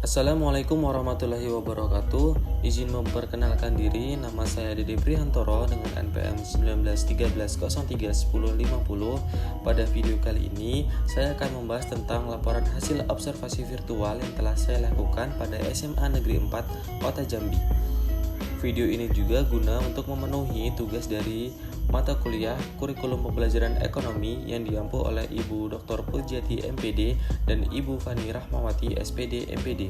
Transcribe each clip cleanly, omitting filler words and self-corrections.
Assalamualaikum warahmatullahi wabarakatuh. Izin memperkenalkan diri, nama saya Dede Prihantoro dengan NPM 1913031050. Pada video kali ini, saya akan membahas tentang laporan hasil observasi virtual yang telah saya lakukan pada SMA Negeri 4 Kota Jambi. Video ini juga guna untuk memenuhi tugas dari mata kuliah kurikulum pembelajaran ekonomi yang diampu oleh Ibu Dr. Pujiati MPD dan Ibu Fani Rahmawati SPD MPD.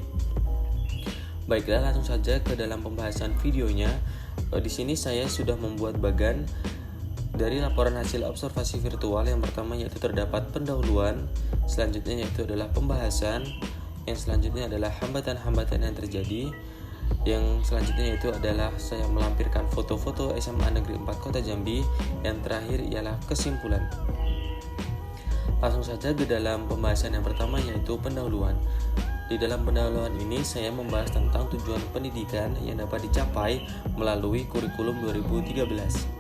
Baiklah, langsung saja ke dalam pembahasan videonya. Di sini saya sudah membuat bagan dari laporan hasil observasi virtual. Yang pertama yaitu terdapat pendahuluan, selanjutnya yaitu adalah pembahasan, yang selanjutnya adalah hambatan-hambatan yang terjadi. Yang selanjutnya yaitu adalah saya melampirkan foto-foto SMA Negeri 4 Kota Jambi. Yang terakhir ialah kesimpulan. Langsung saja ke dalam pembahasan yang pertama yaitu pendahuluan. Di dalam pendahuluan ini saya membahas tentang tujuan pendidikan yang dapat dicapai melalui kurikulum 2013.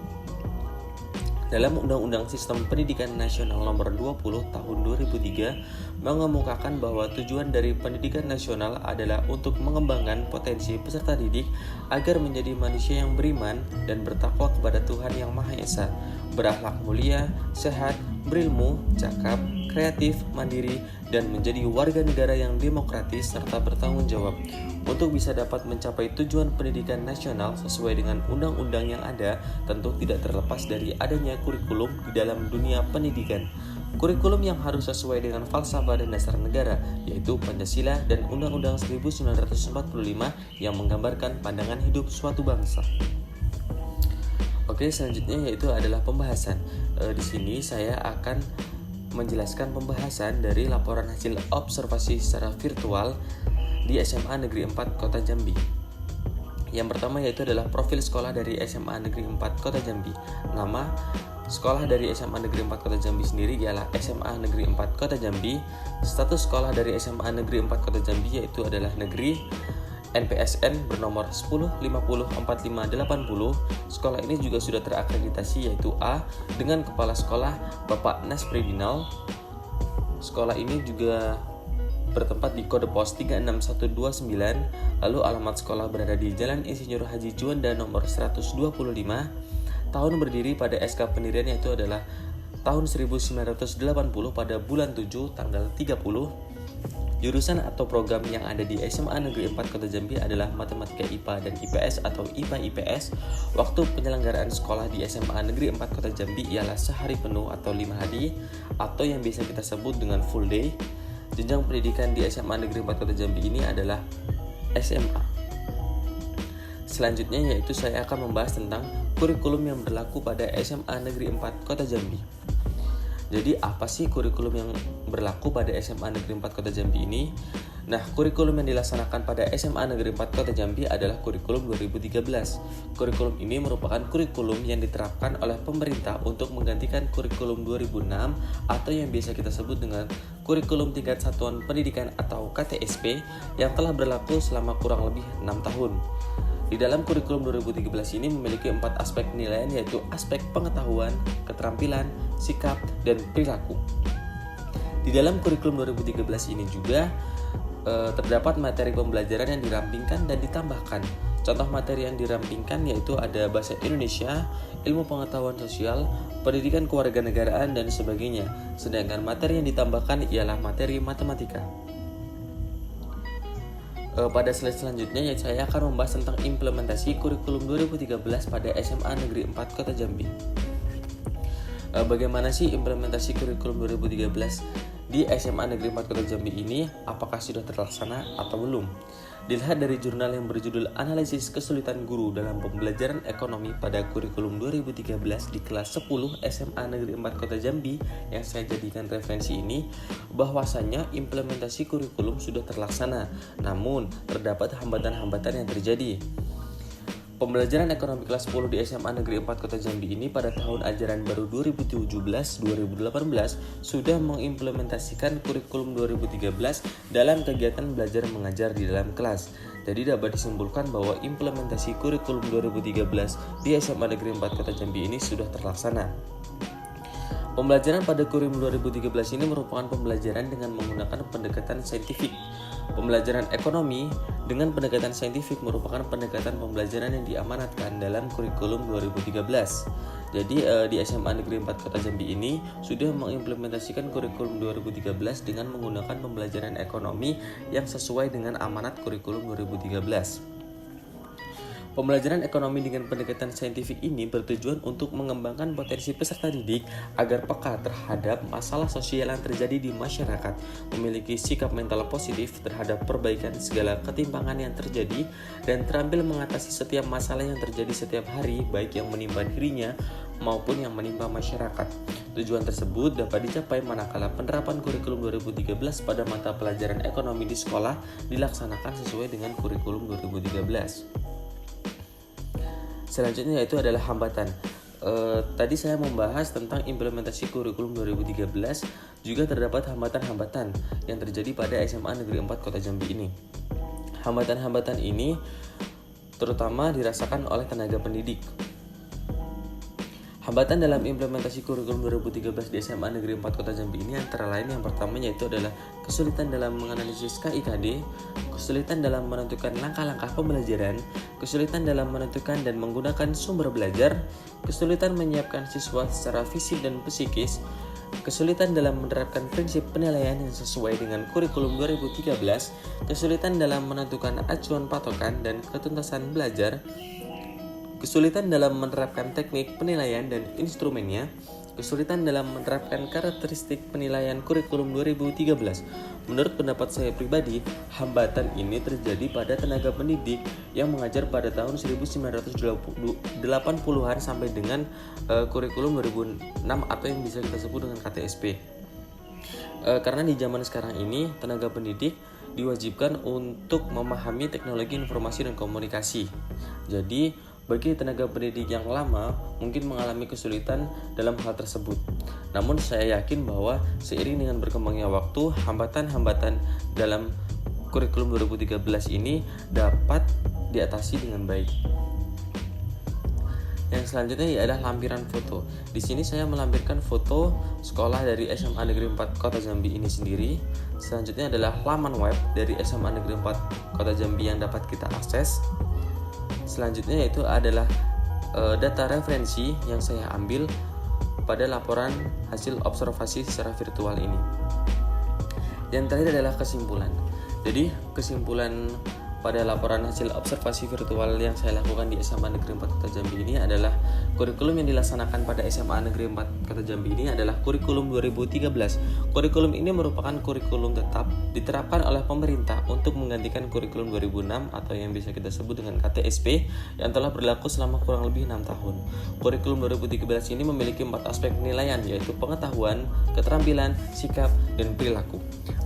Dalam Undang-Undang Sistem Pendidikan Nasional Nomor 20 Tahun 2003 mengemukakan bahwa tujuan dari pendidikan nasional adalah untuk mengembangkan potensi peserta didik agar menjadi manusia yang beriman dan bertakwa kepada Tuhan Yang Maha Esa, berakhlak mulia, sehat, berilmu, cakap, kreatif, mandiri, dan menjadi warga negara yang demokratis serta bertanggung jawab. Untuk bisa dapat mencapai tujuan pendidikan nasional sesuai dengan undang-undang yang ada, tentu tidak terlepas dari adanya kurikulum di dalam dunia pendidikan. Kurikulum yang harus sesuai dengan falsafah dan dasar negara, yaitu Pancasila dan Undang-Undang 1945 yang menggambarkan pandangan hidup suatu bangsa. Oke, selanjutnya yaitu adalah pembahasan. Di sini saya akan menjelaskan pembahasan dari laporan hasil observasi secara virtual di SMA Negeri 4 Kota Jambi. Yang pertama yaitu adalah profil sekolah dari SMA Negeri 4 Kota Jambi. Nama sekolah dari SMA Negeri 4 Kota Jambi sendiri ialah SMA Negeri 4 Kota Jambi. Status sekolah dari SMA Negeri 4 Kota Jambi yaitu adalah negeri. NPSN bernomor 10504580. Sekolah ini juga sudah terakreditasi yaitu A dengan kepala sekolah Bapak Nas Pridinal. Sekolah ini juga bertempat di kode pos 36129. Lalu alamat sekolah berada di Jalan Insinyur Haji Juanda nomor 125. Tahun berdiri pada SK pendirian yaitu adalah tahun 1980 pada bulan 7 tanggal 30. Jurusan atau program yang ada di SMA Negeri 4 Kota Jambi adalah Matematika IPA dan IPS atau IPA-IPS. Waktu penyelenggaraan sekolah di SMA Negeri 4 Kota Jambi ialah sehari penuh atau 5 hari atau yang biasa kita sebut dengan full day. Jenjang pendidikan di SMA Negeri 4 Kota Jambi ini adalah SMA. Selanjutnya yaitu saya akan membahas tentang kurikulum yang berlaku pada SMA Negeri 4 Kota Jambi. Jadi apa sih kurikulum yang berlaku pada SMA Negeri 4 Kota Jambi ini? Nah, kurikulum yang dilaksanakan pada SMA Negeri 4 Kota Jambi adalah kurikulum 2013. Kurikulum ini merupakan kurikulum yang diterapkan oleh pemerintah untuk menggantikan kurikulum 2006 atau yang biasa kita sebut dengan kurikulum tingkat satuan pendidikan atau KTSP yang telah berlaku selama kurang lebih 6 tahun. Di dalam kurikulum 2013 ini memiliki 4 aspek penilaian yaitu aspek pengetahuan, keterampilan, sikap, dan perilaku. Di dalam kurikulum 2013 ini juga terdapat materi pembelajaran yang dirampingkan dan ditambahkan. Contoh materi yang dirampingkan yaitu ada bahasa Indonesia, ilmu pengetahuan sosial, pendidikan kewarganegaraan, dan sebagainya. Sedangkan materi yang ditambahkan ialah materi matematika. Pada slide selanjutnya saya akan membahas tentang implementasi kurikulum 2013 pada SMA Negeri 4 Kota Jambi. Bagaimana sih implementasi kurikulum 2013 di SMA Negeri 4 Kota Jambi ini? Apakah sudah terlaksana atau belum? Dilihat dari jurnal yang berjudul Analisis Kesulitan Guru dalam Pembelajaran Ekonomi pada Kurikulum 2013 di kelas 10 SMA Negeri 4 Kota Jambi yang saya jadikan referensi ini, bahwasannya implementasi kurikulum sudah terlaksana, namun terdapat hambatan-hambatan yang terjadi. Pembelajaran ekonomi kelas 10 di SMA Negeri 4 Kota Jambi ini pada tahun ajaran baru 2017-2018 sudah mengimplementasikan kurikulum 2013 dalam kegiatan belajar mengajar di dalam kelas. Jadi dapat disimpulkan bahwa implementasi kurikulum 2013 di SMA Negeri 4 Kota Jambi ini sudah terlaksana. Pembelajaran pada kurikulum 2013 ini merupakan pembelajaran dengan menggunakan pendekatan saintifik. Pembelajaran ekonomi dengan pendekatan saintifik merupakan pendekatan pembelajaran yang diamanatkan dalam kurikulum 2013. Jadi di SMA Negeri 4 Kota Jambi ini sudah mengimplementasikan kurikulum 2013 dengan menggunakan pembelajaran ekonomi yang sesuai dengan amanat kurikulum 2013. Pembelajaran ekonomi dengan pendekatan saintifik ini bertujuan untuk mengembangkan potensi peserta didik agar peka terhadap masalah sosial yang terjadi di masyarakat, memiliki sikap mental positif terhadap perbaikan segala ketimpangan yang terjadi, dan terampil mengatasi setiap masalah yang terjadi setiap hari, baik yang menimpa dirinya maupun yang menimpa masyarakat. Tujuan tersebut dapat dicapai manakala penerapan kurikulum 2013 pada mata pelajaran ekonomi di sekolah dilaksanakan sesuai dengan kurikulum 2013. Selanjutnya yaitu adalah hambatan. Tadi saya membahas tentang implementasi kurikulum 2013, juga terdapat hambatan-hambatan yang terjadi pada SMA Negeri 4 Kota Jambi ini. Hambatan-hambatan ini terutama dirasakan oleh tenaga pendidik. Hambatan dalam implementasi kurikulum 2013 di SMA Negeri 4 Kota Jambi ini antara lain yang pertama yaitu adalah kesulitan dalam menganalisis KIKD, kesulitan dalam menentukan langkah-langkah pembelajaran, kesulitan dalam menentukan dan menggunakan sumber belajar, kesulitan menyiapkan siswa secara fisik dan psikis, kesulitan dalam menerapkan prinsip penilaian yang sesuai dengan kurikulum 2013, kesulitan dalam menentukan acuan patokan dan ketuntasan belajar, kesulitan dalam menerapkan teknik penilaian dan instrumennya, kesulitan dalam menerapkan karakteristik penilaian kurikulum 2013. Menurut pendapat saya pribadi, hambatan ini terjadi pada tenaga pendidik yang mengajar pada tahun 1980-an sampai dengan kurikulum 2006 atau yang bisa kita sebut dengan KTSP. Karena di zaman sekarang ini tenaga pendidik diwajibkan untuk memahami teknologi informasi dan komunikasi. Jadi bagi tenaga pendidik yang lama mungkin mengalami kesulitan dalam hal tersebut. Namun saya yakin bahwa seiring dengan berkembangnya waktu, hambatan-hambatan dalam kurikulum 2013 ini dapat diatasi dengan baik. Yang selanjutnya adalah lampiran foto. Di sini saya melampirkan foto sekolah dari SMA Negeri 4 Kota Jambi ini sendiri. Selanjutnya adalah laman web dari SMA Negeri 4 Kota Jambi yang dapat kita akses. Selanjutnya yaitu adalah data referensi yang saya ambil pada laporan hasil observasi secara virtual ini. Yang terakhir adalah kesimpulan. Jadi kesimpulan pada laporan hasil observasi virtual yang saya lakukan di SMA Negeri 4 Kota Jambi ini adalah kurikulum yang dilaksanakan pada SMA Negeri 4 Kota Jambi ini adalah kurikulum 2013. Kurikulum ini merupakan kurikulum tetap diterapkan oleh pemerintah untuk menggantikan kurikulum 2006 atau yang bisa kita sebut dengan KTSP yang telah berlaku selama kurang lebih 6 tahun. Kurikulum 2013 ini memiliki 4 aspek penilaian yaitu pengetahuan, keterampilan, sikap, dan perilaku.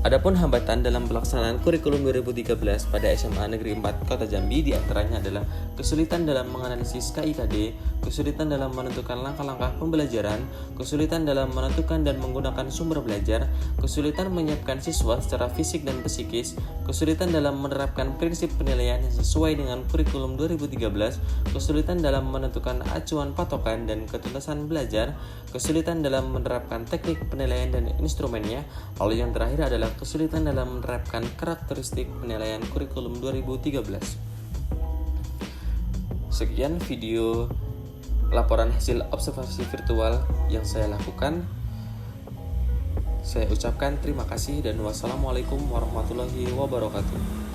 Adapun hambatan dalam pelaksanaan kurikulum 2013 pada SMA Negeri 4 Kota Jambi diantaranya adalah kesulitan dalam menganalisis KIKD, kesulitan dalam menentukan langkah-langkah pembelajaran, kesulitan dalam menentukan dan menggunakan sumber belajar, kesulitan menyiapkan siswa secara fisik dan psikis, kesulitan dalam menerapkan prinsip penilaian yang sesuai dengan kurikulum 2013, kesulitan dalam menentukan acuan patokan dan ketuntasan belajar, kesulitan dalam menerapkan teknik penilaian dan instrumennya, lalu yang terakhir adalah kesulitan dalam menerapkan karakteristik penilaian kurikulum 2013. Sekian video laporan hasil observasi virtual yang saya lakukan. Saya ucapkan terima kasih dan wassalamualaikum warahmatullahi wabarakatuh.